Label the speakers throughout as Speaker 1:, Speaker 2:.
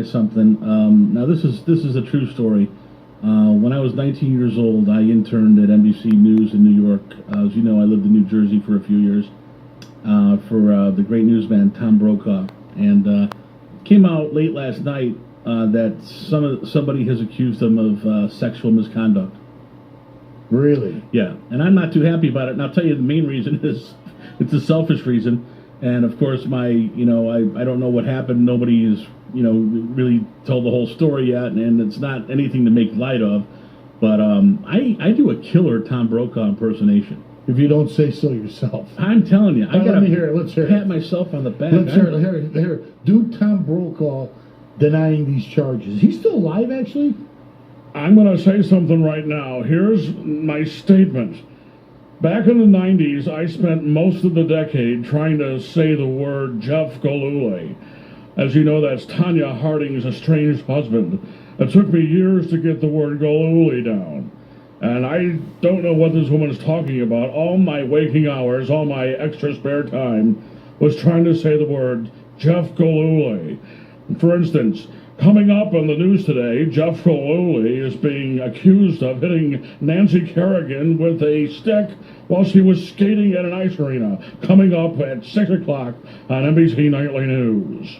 Speaker 1: Something. Now this is a true story. When I was 19 years old, I interned at NBC News in New York. As you know, I lived in New Jersey for a few years for the great newsman Tom Brokaw, and came out late last night that somebody has accused him of sexual misconduct.
Speaker 2: Really?
Speaker 1: Yeah, and I'm not too happy about it. And I'll tell you the main reason is it's a selfish reason. And of course, I don't know what happened. Nobody has, really told the whole story yet, and it's not anything to make light of. But I do a killer Tom Brokaw impersonation.
Speaker 2: If you don't say so yourself.
Speaker 1: I'm telling you, I gotta
Speaker 2: let's hear it.
Speaker 1: Pat myself on the back.
Speaker 2: Let's hear it. Do Tom Brokaw denying these charges? He's still alive, actually?
Speaker 3: I'm going to say something right now. Here's my statement. Back in the 90s, I spent most of the decade trying to say the word Jeff Golule. As you know, that's Tanya Harding's estranged husband. It took me years to get the word Golule down. And I don't know what this woman's talking about. All my waking hours, all my extra spare time was trying to say the word Jeff Golule. For instance, coming up on the news today, Jeff Golule is being accused of hitting Nancy Kerrigan with a stick while she was skating at an ice arena. Coming up at 6 o'clock on NBC Nightly News.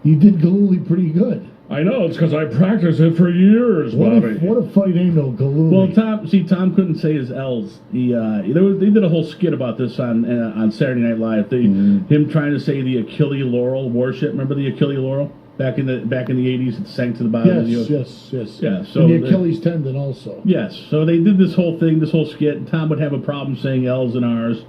Speaker 2: You did Golule pretty good.
Speaker 3: I know, it's because I practiced it for years, Bobby.
Speaker 2: What a funny name, though, Golule.
Speaker 1: Well, Tom couldn't say his L's. They did a whole skit about this on Saturday Night Live. Him trying to say the Achille Laurel warship. Remember the Achille Laurel? Back in the 80s, it sank to the bottom of the ocean.
Speaker 2: Yes.
Speaker 1: Yeah, so
Speaker 2: and the Achilles tendon also.
Speaker 1: Yes, so they did this whole thing, this whole skit, and Tom would have a problem saying L's and R's,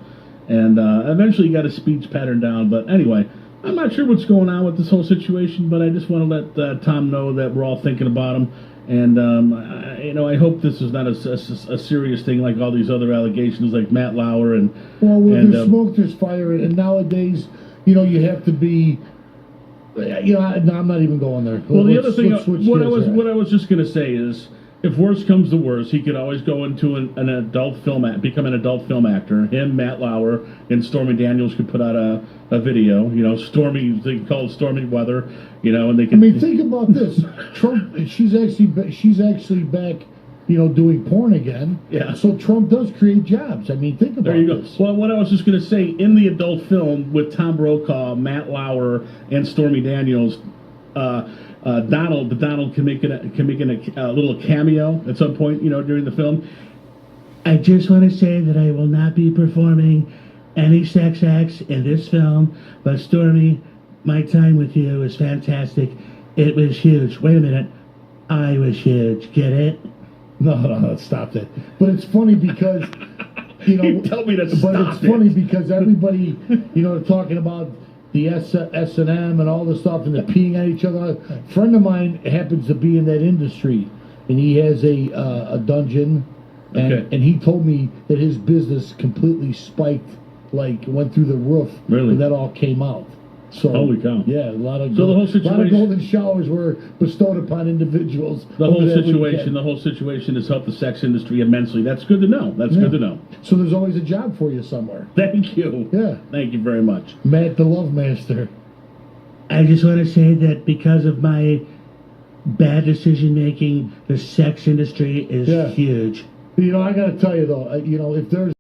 Speaker 1: and eventually he got his speech pattern down. But anyway, I'm not sure what's going on with this whole situation, but I just want to let Tom know that we're all thinking about him, and I hope this is not a serious thing like all these other allegations, like Matt Lauer and.
Speaker 2: Well, when there's smoke, there's fire, and nowadays, you have to be. I'm not even going there.
Speaker 1: Well, the other thing, what I was just going to say is, if worse comes to worse, he could always go into an adult film, become an adult film actor. Him, Matt Lauer, and Stormy Daniels could put out a video. Stormy, they call it Stormy Weather. And they can.
Speaker 2: I mean, think about this. Trump, she's actually back. Doing porn again.
Speaker 1: Yeah.
Speaker 2: So Trump does create jobs. I mean, think about
Speaker 1: this. There you go.
Speaker 2: This.
Speaker 1: Well, what I was just going to say, in the adult film with Tom Brokaw, Matt Lauer, and Stormy Daniels, Donald can make a little cameo at some point, during the film. I just want to say that I will not be performing any sex acts in this film, but Stormy, my time with you was fantastic. It was huge. Wait a minute. I was huge. Get it?
Speaker 2: No, stop that. But it's funny because,
Speaker 1: You tell me to stop.
Speaker 2: But it's funny because everybody, talking about the S&M and all this stuff and they're peeing at each other. A friend of mine happens to be in that industry, and he has a dungeon, and he told me that his business completely spiked, like went through the roof.
Speaker 1: Really?
Speaker 2: When that all came out. So,
Speaker 1: holy cow!
Speaker 2: Yeah, a lot of golden showers were bestowed upon individuals.
Speaker 1: The whole situation has helped the sex industry immensely. That's good to know. Good to know.
Speaker 2: So there's always a job for you somewhere.
Speaker 1: Thank you.
Speaker 2: Yeah.
Speaker 1: Thank you very much,
Speaker 2: Matt, the Love Master.
Speaker 4: I just want to say that because of my bad decision making, the sex industry is huge.
Speaker 2: I got to tell you though, if there's